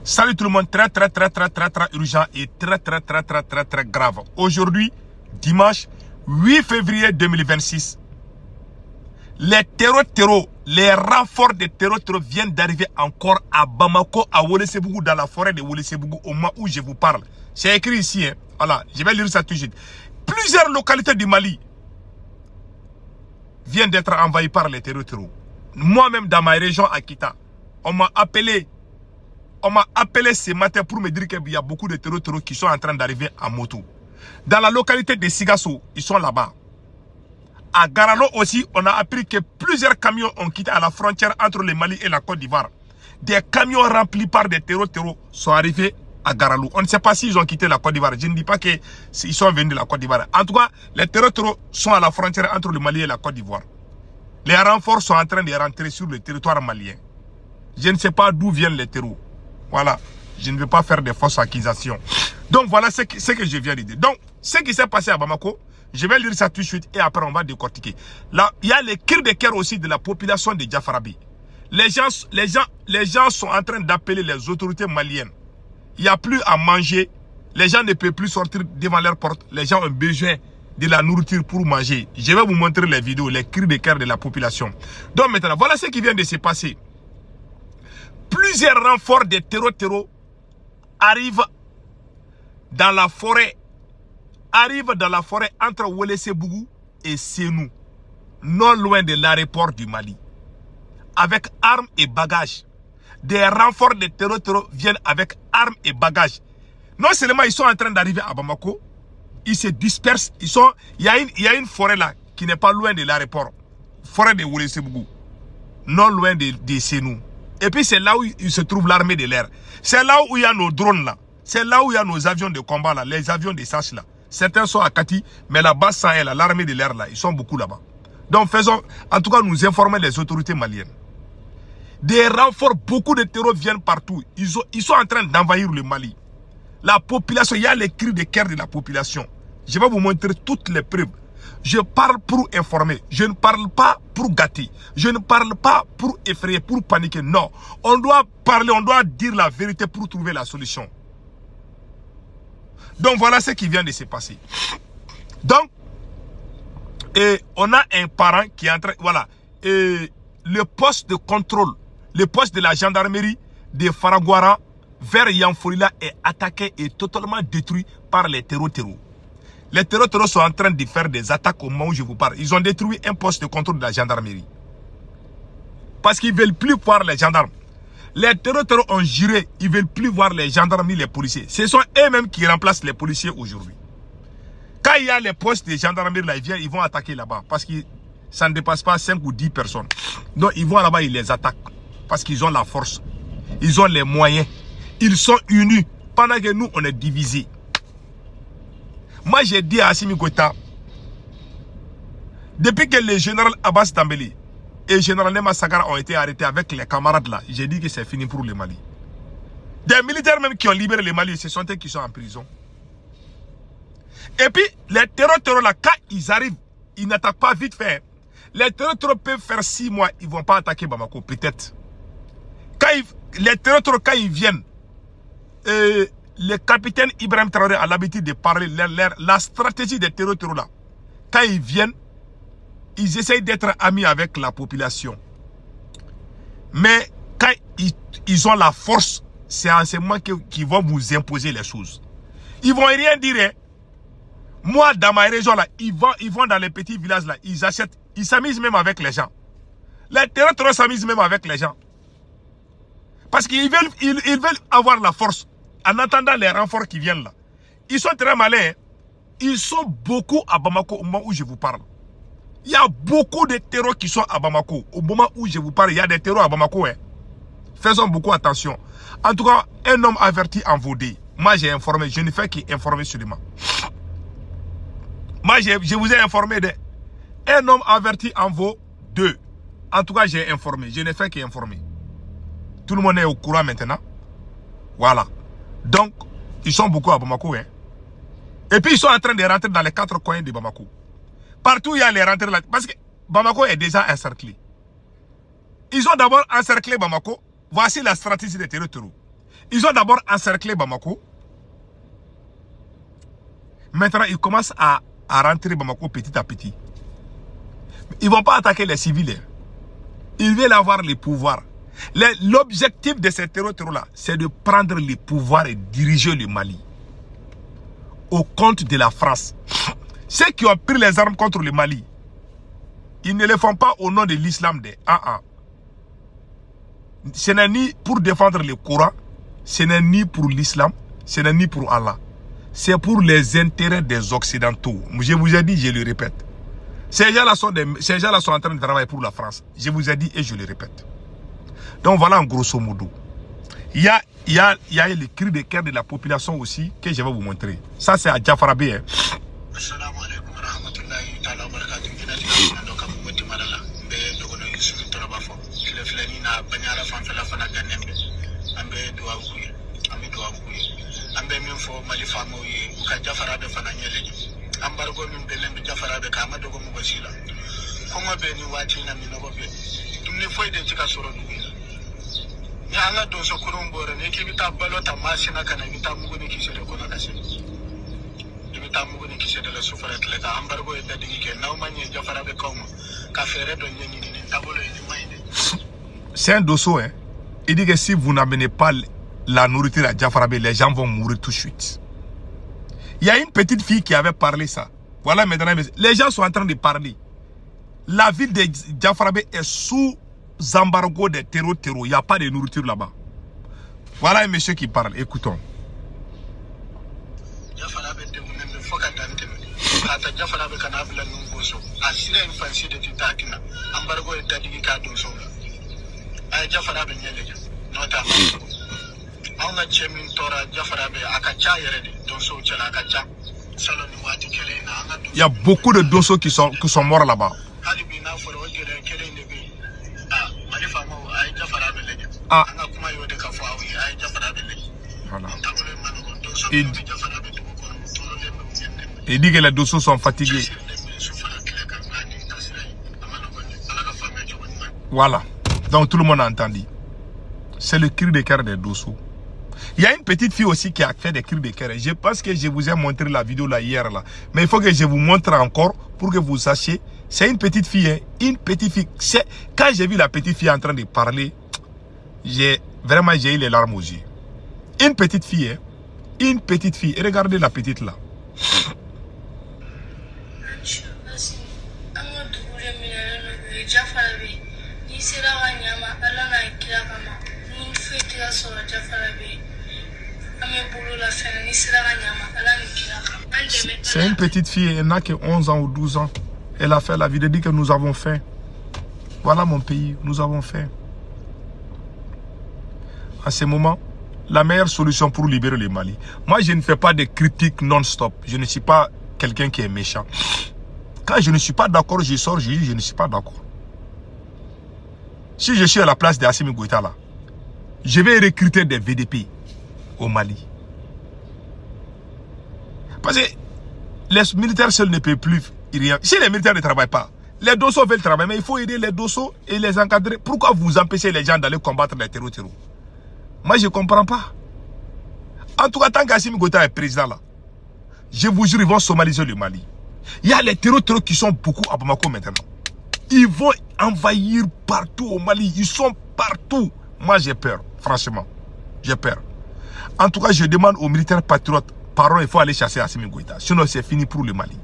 Salut tout le monde, très urgent et très grave. Aujourd'hui, dimanche 8 février 2026, les les renforts de terreau viennent d'arriver encore à Bamako, à Welesebugu, dans la forêt de Welesebugu, au moment où je vous parle. C'est écrit ici, hein. Voilà, je vais lire ça tout de suite. Plusieurs localités du Mali viennent d'être envahies par les terreaux. Moi-même, dans ma région, Akita, on m'a appelé ce matin pour me dire qu'il y a beaucoup de terreaux qui sont en train d'arriver en moto. Dans la localité de Sigasso, ils sont là-bas. À Garalo aussi, on a appris que plusieurs camions ont quitté à la frontière entre le Mali et la Côte d'Ivoire. Des camions remplis par des terreaux sont arrivés à Garalo. On ne sait pas s'ils ont quitté la Côte d'Ivoire. Je ne dis pas qu'ils sont venus de la Côte d'Ivoire. En tout cas, les terreaux sont à la frontière entre le Mali et la Côte d'Ivoire. Les renforts sont en train de rentrer sur le territoire malien. Je ne sais pas d'où viennent les terreaux. Voilà, je ne veux pas faire de fausses accusations. Donc voilà ce que je viens de dire. Donc, ce qui s'est passé à Bamako, je vais lire ça tout de suite et après on va décortiquer. Là, il y a les cris de cœur aussi de la population de Diafarabi. Les gens sont en train d'appeler les autorités maliennes. Il n'y a plus à manger. Les gens ne peuvent plus sortir devant leur porte. Les gens ont besoin de la nourriture pour manger. Je vais vous montrer les vidéos, les cris de cœur de la population. Donc maintenant, voilà ce qui vient de se passer. Plusieurs renforts de terreau arrivent dans la forêt. Entre Welesebugu et Sénou, non loin de l'aéroport du Mali. Avec armes et bagages. Des renforts de terreau viennent avec armes et bagages. Non seulement ils sont en train d'arriver à Bamako, ils se dispersent. Il y a une forêt là qui n'est pas loin de l'aéroport. Forêt de Welesebugu. Non loin de Sénou. Et puis c'est là où il se trouve l'armée de l'air. C'est là où il y a nos drones là. C'est là où il y a nos avions de combat là. Les avions de SAS là. Certains sont à Kati, mais la base Sahel, l'armée de l'air là, ils sont beaucoup là-bas. Donc faisons, en tout cas nous informer les autorités maliennes. Des renforts, beaucoup de terreaux viennent partout. Ils sont en train d'envahir le Mali. La population, il y a les cris de cœur de la population. Je vais vous montrer toutes les preuves. Je parle pour informer. Je ne parle pas pour gâter. Je ne parle pas pour effrayer, pour paniquer. Non. On doit parler, on doit dire la vérité pour trouver la solution. Donc voilà ce qui vient de se passer. Donc, on a un parent qui est en train... Voilà. Le poste de contrôle, le poste de la gendarmerie de Faragouara vers Yanfolila est attaqué et totalement détruit par les terreaux. Les terreaux sont en train de faire des attaques au moment où je vous parle. Ils ont détruit un poste de contrôle de la gendarmerie. Parce qu'ils ne veulent plus voir les gendarmes. Les terreaux ont juré, ils ne veulent plus voir les gendarmes ni les policiers. Ce sont eux-mêmes qui remplacent les policiers aujourd'hui. Quand il y a les postes de gendarmerie là, ils vont attaquer là-bas. Parce que ça ne dépasse pas 5 ou 10 personnes. Donc ils vont là-bas, ils les attaquent. Parce qu'ils ont la force. Ils ont les moyens. Ils sont unis. Pendant que nous, on est divisés. Moi, j'ai dit à Assimi Goïta, depuis que le général Abbas Tambeli et le général Nema Sagara ont été arrêtés avec les camarades là, j'ai dit que c'est fini pour le Mali. Des militaires même qui ont libéré le Mali, ce sont eux qui sont en prison. Et puis, les terreaux là, quand ils arrivent, ils n'attaquent pas vite fait. Les terreaux peuvent faire 6 mois, ils ne vont pas attaquer Bamako, peut-être. Les terreaux, quand ils viennent, le capitaine Ibrahim Traoré a l'habitude de parler la stratégie des terreaux là. Quand ils viennent, ils essayent d'être amis avec la population. Mais quand ils ont la force, c'est en ce moment qu'ils vont vous imposer les choses. Ils ne vont rien dire. Hein. Moi, dans ma région, là, ils vont dans les petits villages, là, ils achètent, ils s'amusent même avec les gens. Les terreaux s'amusent même avec les gens. Parce qu'ils veulent avoir la force en attendant les renforts qui viennent là. Ils sont très malins. Hein. Ils sont beaucoup à Bamako au moment où je vous parle. Il y a beaucoup de terreaux qui sont à Bamako. Au moment où je vous parle, il y a des terreaux à Bamako. Hein. Faisons beaucoup attention. En tout cas, un homme averti en vaut deux. Moi, j'ai informé. Je ne fais qu'informer seulement. Moi, je vous ai informé un homme averti en vaut deux. En tout cas, j'ai informé. Je ne fais qu'informer. Tout le monde est au courant maintenant. Voilà. Donc, ils sont beaucoup à Bamako. Hein. Et puis, ils sont en train de rentrer dans les 4 coins de Bamako. Partout, il y a les rentrées là. Parce que Bamako est déjà encerclé. Ils ont d'abord encerclé Bamako. Voici la stratégie des terreaux. Ils ont d'abord encerclé Bamako. Maintenant, ils commencent à rentrer Bamako petit à petit. Ils ne vont pas attaquer les civils. Ils veulent avoir les pouvoirs. L'objectif de ces terreurs-là, c'est de prendre les pouvoirs et diriger le Mali au compte de la France. Ceux qui ont pris les armes contre le Mali, ils ne le font pas au nom de l'islam. Ce n'est ni pour défendre le Coran, ce n'est ni pour l'islam, ce n'est ni pour Allah. C'est pour les intérêts des Occidentaux. Je vous ai dit, je le répète. Ces gens-là sont en train de travailler pour la France. Je vous ai dit et je le répète. Donc voilà en grosso modo. Il y a le cri de cœur de la population aussi que je vais vous montrer. Ça c'est à Diafarabé. Hein. C'est un dosso, hein. Il dit que si vous n'amenez pas la nourriture à Diafarabé, les gens vont mourir tout de suite. Il y a une petite fille qui avait parlé ça. Voilà maintenant, les gens sont en train de parler. La ville de Diafarabé est sous embargo des terreaux. Il n'y a pas de nourriture là-bas. Voilà un monsieur qui parle. Écoutons. Il y a beaucoup de dosso qui sont morts là-bas. Ah. Voilà. Il dit que les dossiers sont fatigués. Voilà. Donc tout le monde a entendu. C'est le cri de cœur des dossiers. Il y a une petite fille aussi qui a fait des cris de cœur. Je pense que je vous ai montré la vidéo là hier là. Mais il faut que je vous montre encore pour que vous sachiez. C'est une petite fille. Hein? Une petite fille. Quand j'ai vu la petite fille en train de parler, j'ai eu les larmes aux yeux. Une petite fille. Hein? Une petite fille. Et regardez la petite là. C'est une petite fille, elle n'a que 11 ans ou 12 ans. Elle a fait la vidéo, dit que nous avons faim. Voilà mon pays, nous avons faim. À ce moment, la meilleure solution pour libérer le Mali. Moi, je ne fais pas de critiques non-stop. Je ne suis pas quelqu'un qui est méchant. Quand je ne suis pas d'accord, je sors, je dis je ne suis pas d'accord. Si je suis à la place d'Assimi Goïta là, je vais recruter des VDP au Mali. Parce que les militaires seuls ne peuvent plus rien. Si les militaires ne travaillent pas, les dossos veulent travailler, mais il faut aider les dossos et les encadrer. Pourquoi vous empêchez les gens d'aller combattre les terroristes? Moi, je ne comprends pas. En tout cas, tant qu'Assimi Goïta est président là, je vous jure, ils vont somaliser le Mali. Il y a les terroristes qui sont beaucoup à Bamako maintenant. Ils vont envahir partout au Mali. Ils sont partout. Moi, j'ai peur. Franchement, j'ai peur. En tout cas, je demande aux militaires patriotes, pardon, il faut aller chasser Assimi Goïta. Sinon, c'est fini pour le Mali.